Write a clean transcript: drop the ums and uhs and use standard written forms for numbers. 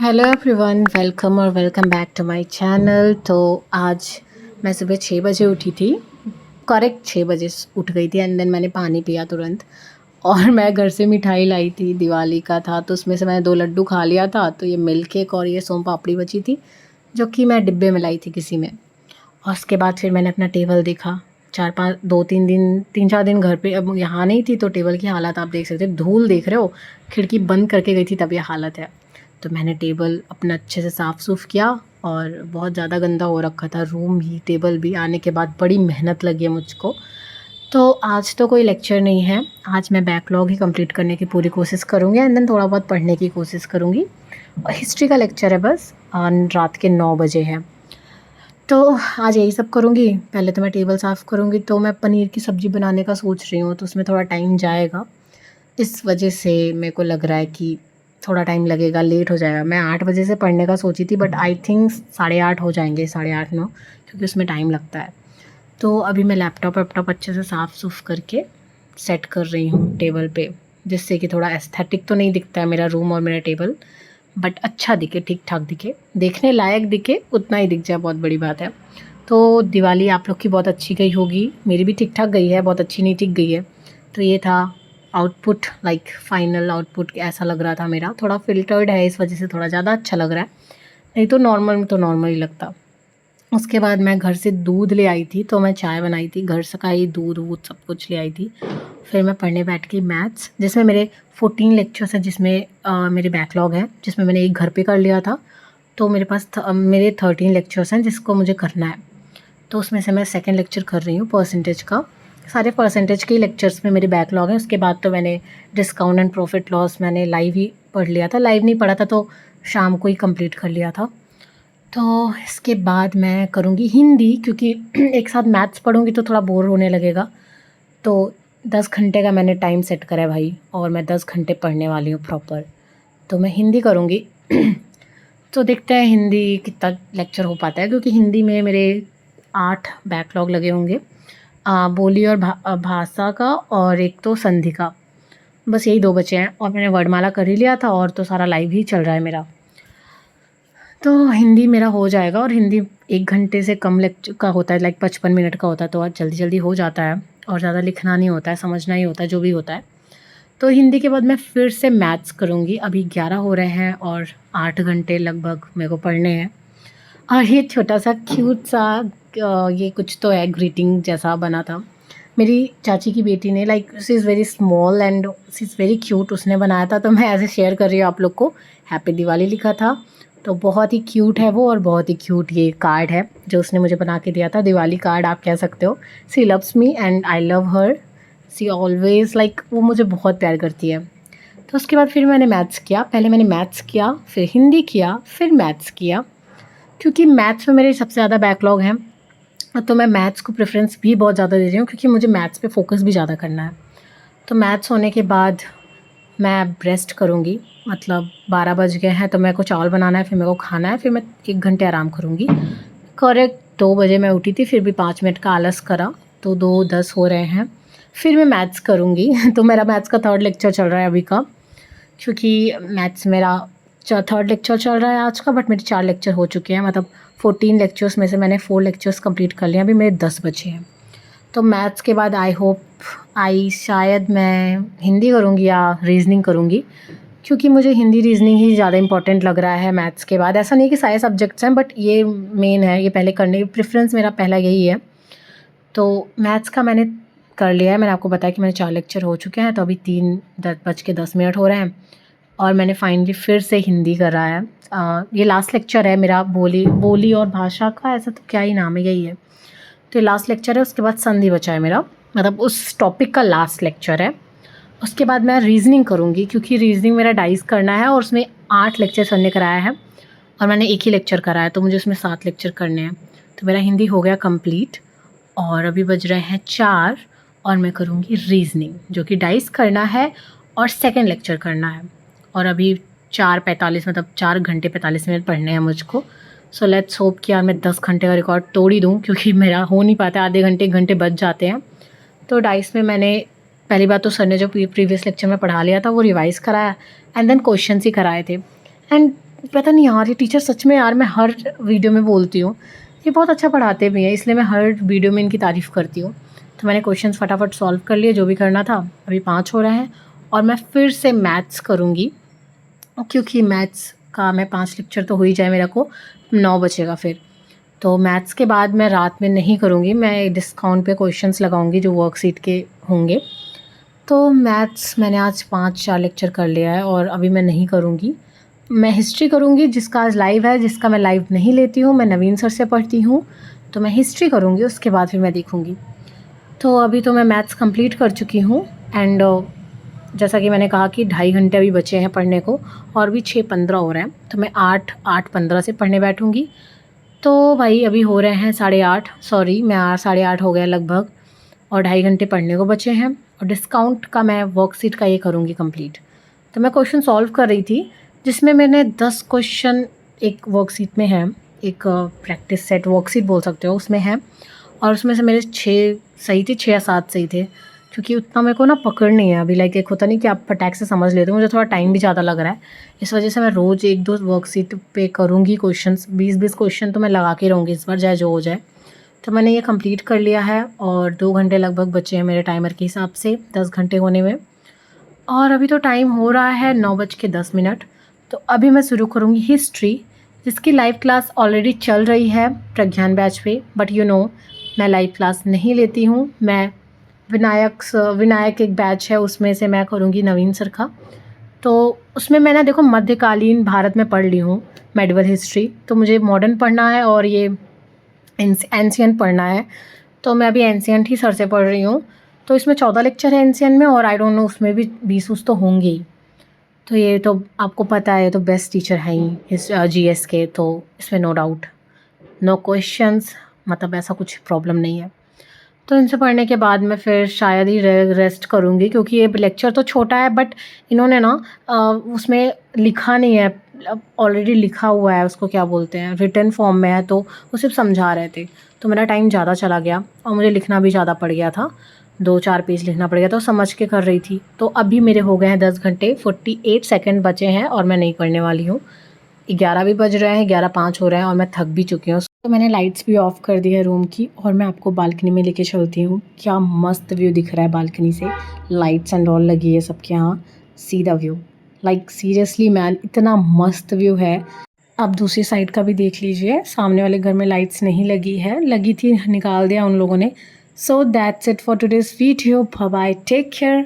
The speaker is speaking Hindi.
हेलो एवरीवन, वेलकम और welcome back to my channel. तो आज मैं सुबह 6 बजे उठी थी। करेक्ट 6 बजे उठ गई थी एंड देन मैंने पानी पिया तुरंत। और मैं घर से मिठाई लाई थी, दिवाली का था तो उसमें से मैंने 2 लड्डू खा लिया था। तो ये मिल्क केक और ये सोम पापड़ी बची थी जो कि मैं डिब्बे में लाई थी किसी में। और उसके बाद फिर मैंने अपना टेबल देखा। 4-5 2-3 दिन 3-4 दिन घर पे अब यहाँ नहीं थी तो टेबल की हालत आप देख सकते हो। धूल देख रहे हो, खिड़की बंद करके गई थी तब ये हालत है। तो मैंने टेबल अपना अच्छे से साफ़ सूफ़ किया और बहुत ज़्यादा गंदा हो रखा था रूम भी टेबल भी। आने के बाद बड़ी मेहनत लगी है मुझको। तो आज तो कोई लेक्चर नहीं है, आज मैं बैकलॉग ही कंप्लीट करने की पूरी कोशिश करूँगी एंड देन थोड़ा बहुत पढ़ने की कोशिश करूँगी। और हिस्ट्री का लेक्चर है बस रात के 9 बजे है। तो आज यही सब करूँगी। पहले तो मैं टेबल साफ़ करूँगी। तो मैं पनीर की सब्ज़ी बनाने का सोच रही हूँ तो उसमें थोड़ा टाइम जाएगा। इस वजह से मेरे को लग रहा है कि थोड़ा टाइम लगेगा, लेट हो जाएगा। मैं 8 बजे से पढ़ने का सोची थी बट आई थिंक 8:30 हो जाएंगे, 8:30-9, क्योंकि उसमें टाइम लगता है। तो अभी मैं लैपटॉप वैपटॉप अच्छे से साफ़ सूफ़ करके सेट कर रही हूँ टेबल पे, जिससे कि थोड़ा एस्थेटिक तो नहीं दिखता है मेरा रूम और मेरा टेबल, बट अच्छा दिखे, ठीक ठाक दिखे, देखने लायक दिखे, उतना ही दिख जाए बहुत बड़ी बात है। तो दिवाली आप लोग की बहुत अच्छी गई होगी, मेरी भी ठीक ठाक गई है, बहुत अच्छी नहीं ठीक गई है। तो ये था आउटपुट, लाइक फाइनल आउटपुट ऐसा लग रहा था मेरा। थोड़ा फ़िल्टर्ड है इस वजह से थोड़ा ज़्यादा अच्छा लग रहा है, नहीं तो नॉर्मल में तो नॉर्मल ही लगता। उसके बाद मैं घर से दूध ले आई थी तो मैं चाय बनाई थी, घर से का ही दूध वूध सब कुछ ले आई थी। फिर मैं पढ़ने बैठ गई मैथ्स, जिसमें मेरे 14 लेक्चर्स हैं, जिसमें मेरे बैकलॉग है, जिसमें मैंने एक घर पे कर लिया था। तो मेरे पास मेरे 13 लेक्चर्स हैं जिसको मुझे करना है। तो उसमें से मैं सेकंड लेक्चर कर रही हूँ परसेंटेज का। सारे परसेंटेज के लेक्चर्स में मेरे बैकलॉग हैं। उसके बाद तो मैंने डिस्काउंट एंड प्रॉफिट लॉस मैंने लाइव ही पढ़ लिया था। लाइव नहीं पढ़ा था तो शाम को ही कंप्लीट कर लिया था। तो इसके बाद मैं करूँगी हिंदी, क्योंकि एक साथ मैथ्स पढ़ूँगी तो थोड़ा बोर होने लगेगा। तो 10 घंटे का मैंने टाइम सेट करा है भाई, और मैं 10 घंटे पढ़ने वाली हूँ प्रॉपर। तो मैं हिंदी करूँगी। तो देखते हैं हिंदी कितना लेक्चर हो पाता है, क्योंकि हिंदी में मेरे 8 बैकलॉग लगे होंगे। बोली और भाषा का और एक तो संधि का, बस यही 2 बचे हैं। और मैंने वर्णमाला कर ही लिया था और तो सारा लाइव ही चल रहा है मेरा। तो हिंदी मेरा हो जाएगा। और हिंदी 1 घंटे से कम लेक्चर का होता है, लाइक 55 मिनट का होता है, तो आज जल्दी जल्दी हो जाता है और ज़्यादा लिखना नहीं होता है, समझना ही होता है जो भी होता है। तो हिंदी के बाद मैं फिर से मैथ्स करूँगी। अभी 11 हो रहे हैं और 8 घंटे लगभग मेरे को पढ़ने हैं। और ये छोटा सा क्यूट सा ये कुछ तो है, ग्रीटिंग जैसा बना था। मेरी चाची की बेटी ने, like she is very small and she is very cute, उसने बनाया था। तो मैं ऐसे शेयर कर रही हूँ आप लोग को। हैप्पी दिवाली लिखा था। तो बहुत ही क्यूट है वो, और बहुत ही क्यूट ये कार्ड है जो उसने मुझे बना के दिया था। दिवाली कार्ड आप कह सकते हो। She loves me and I love her. She always, like वो मुझे बहुत प्यार करती है। तो उसके बाद फिर मैंने मैथ्स किया। पहले मैंने मैथ्स किया, फिर हिंदी किया, फिर मैथ्स किया, क्योंकि मैथ्स में मेरे सबसे ज़्यादा बैकलॉग हैं। तो मैं मैथ्स को प्रेफरेंस भी बहुत ज़्यादा दे रही हूँ, क्योंकि मुझे मैथ्स पे फोकस भी ज़्यादा करना है। तो मैथ्स होने के बाद मैं अब रेस्ट करूँगी। मतलब 12 बज गए हैं तो मेरे को चावल बनाना है, फिर मेरे को खाना है, फिर मैं 1 घंटे आराम करूँगी। करेक्ट 2 बजे मैं उठी थी, फिर भी 5 मिनट का आलस करा तो 2:10 हो रहे हैं। फिर मैं मैथ्स करूँगी। तो मेरा मैथ्स का 3rd लेक्चर चल रहा है अभी का, क्योंकि मैथ्स मेरा 3rd लेक्चर चल रहा है आज का, बट मेरे 4 लेक्चर हो चुके हैं। मतलब 14 लेक्चर्स में से मैंने 4 लेक्चर्स कंप्लीट कर लिए हैं, अभी मेरे 10 बचे हैं। तो मैथ्स के बाद शायद मैं हिंदी करूँगी या रीज़निंग करूँगी, क्योंकि मुझे हिंदी रीज़निंग ही ज़्यादा इंपॉर्टेंट लग रहा है मैथ्स के बाद। ऐसा नहीं कि सारे सब्जेक्ट्स हैं, बट ये मेन है, ये पहले करने की प्रेफरेंस मेरा पहला यही है। तो मैथ्स का मैंने कर लिया है। मैंने आपको बताया कि मेरे 4 लेक्चर हो चुके हैं, तो अभी 3:10 हो रहे हैं और मैंने फाइनली फिर से हिंदी करा है। ये लास्ट लेक्चर है मेरा, बोली और भाषा का, ऐसा तो क्या ही नाम है, यही है। तो ये लास्ट लेक्चर है। उसके बाद संधि बचा है मेरा, मतलब उस टॉपिक का लास्ट लेक्चर है। उसके बाद मैं रीज़निंग करूँगी, क्योंकि रीज़निंग मेरा डाइस करना है और उसमें 8 लेक्चर सर ने कराया है और मैंने एक ही लेक्चर करा है, तो मुझे उसमें 7 लेक्चर करने हैं। तो मेरा हिंदी हो गया कंप्लीट और अभी बज रहे हैं 4 और मैं करूँगी रीज़निंग, जो कि डाइस करना है और सेकंड लेक्चर करना है। और अभी 4:45, मतलब 4 घंटे 45 मिनट पढ़ने हैं मुझको। सो लेट्स होप कि यार मैं 10 घंटे का रिकॉर्ड तोड़ ही दूँ, क्योंकि मेरा हो नहीं पाता, आधे घंटे 1 घंटे बच जाते हैं। तो डाइस में मैंने पहली बात तो सर ने जो प्रीवियस लेक्चर में पढ़ा लिया था वो रिवाइज़ कराया एंड देन क्वेश्चंस ही कराए थे। एंड पता नहीं यार, ये टीचर सच में यार, मैं हर वीडियो में बोलती हूँ, ये बहुत अच्छा पढ़ाते भी हैं, इसलिए मैं हर वीडियो में इनकी तारीफ़ करती हूँ। तो मैंने क्वेश्चंस फटाफट सॉल्व कर लिए जो भी करना था। अभी 5 हो रहे हैं और मैं फिर से मैथ्स करूँगी, क्योंकि मैथ्स का मैं 5 लेक्चर तो हो ही जाए मेरे को, 9 बचेगा फिर। तो मैथ्स के बाद मैं रात में नहीं करूँगी, मैं डिस्काउंट पे क्वेश्चंस लगाऊँगी जो वर्कशीट के होंगे। तो मैथ्स मैंने आज 5-4 लेक्चर कर लिया है और अभी मैं नहीं करूँगी। मैं हिस्ट्री करूँगी, जिसका आज लाइव है, जिसका मैं लाइव नहीं लेती हूँ, मैं नवीन सर से पढ़ती हूँ, तो मैं हिस्ट्री करूँगी, उसके बाद फिर मैं देखूँगी। तो अभी तो मैं मैथ्स कंप्लीट कर चुकी हूँ एंड जैसा कि मैंने कहा कि 2.5 घंटे अभी बचे हैं पढ़ने को और भी 6:15 हो रहे हैं, तो मैं 8:15 से पढ़ने बैठूँगी। तो भाई अभी हो रहे हैं 8:30, सॉरी मैं 8:30 हो गया लगभग, और 2.5 घंटे पढ़ने को बचे हैं और डिस्काउंट का मैं वर्कशीट का ये करूँगी कंप्लीट। तो मैं क्वेश्चन सॉल्व कर रही थी, जिसमें मैंने 10 क्वेश्चन एक वर्कशीट में है, एक प्रैक्टिस सेट वर्कशीट बोल सकते हो, उसमें है, और उसमें से मेरे 6 सही थे, 6 या 7 सही थे, क्योंकि उतना मेरे को ना पकड़ नहीं है अभी। लाइक एक होता नहीं कि आप फटाक से समझ लेते हो, मुझे थोड़ा टाइम भी ज़्यादा लग रहा है, इस वजह से मैं रोज़ 1-2 वर्कशीट पे करूँगी क्वेश्चंस, 20-20 क्वेश्चन तो मैं लगा के रहूँगी इस बार, चाहे जो हो जाए। तो मैंने ये कंप्लीट कर लिया है और 2 घंटे लगभग बचे हैं मेरे टाइमर के हिसाब से 10 घंटे होने में, और अभी तो टाइम हो रहा है 9:10। तो अभी मैं शुरू करूँगी हिस्ट्री, जिसकी लाइव क्लास ऑलरेडी चल रही है प्रज्ञान बैच पे, बट मैं लाइव क्लास नहीं लेती हूँ। मैं विनायक एक बैच है, उसमें से मैं करूँगी नवीन सर का। तो उसमें मैं ना देखो मध्यकालीन भारत में पढ़ ली हूँ मेडिवल हिस्ट्री, तो मुझे मॉडर्न पढ़ना है और ये एंशिएंट पढ़ना है, तो मैं अभी एंशिएंट ही सर से पढ़ रही हूँ। तो इसमें 14 लेक्चर है एंशिएंट में, और आई डोंट नो उसमें भी 20 तो होंगे ही। तो ये तो आपको पता है, ये तो बेस्ट टीचर है ही इस जीएस के, तो इसमें नो डाउट, नो क्वेश्चंस, मतलब ऐसा कुछ प्रॉब्लम नहीं है। तो इनसे पढ़ने के बाद मैं फिर शायद ही रेस्ट करूँगी, क्योंकि ये लेक्चर तो छोटा है, बट इन्होंने ना उसमें लिखा नहीं है, ऑलरेडी लिखा हुआ है, उसको क्या बोलते हैं, रिटन फॉर्म में है, तो वो सिर्फ समझा रहे थे, तो मेरा टाइम ज़्यादा चला गया और मुझे लिखना भी ज़्यादा पड़ गया था, 2-4 पेज लिखना पड़ गया, तो समझ के कर रही थी। तो अभी मेरे हो गए हैं 10 घंटे 48 सेकेंड बचे हैं और मैं नहीं पढ़ने वाली हूँ। 11 भी बज रहे हैं, 11:05 हो रहे हैं और मैं थक भी चुकी हूँ। तो मैंने लाइट्स भी ऑफ़ कर दी है रूम की, और मैं आपको बालकनी में लेके चलती हूँ। क्या मस्त व्यू दिख रहा है बालकनी से, लाइट्स एंड ऑल लगी है सबके यहाँ, see the view, like seriously man, इतना मस्त व्यू है। आप दूसरी साइड का भी देख लीजिए, सामने वाले घर में लाइट्स नहीं लगी है, लगी थी निकाल दिया उन लोगों ने। So that's it for today's video, bye bye, take care.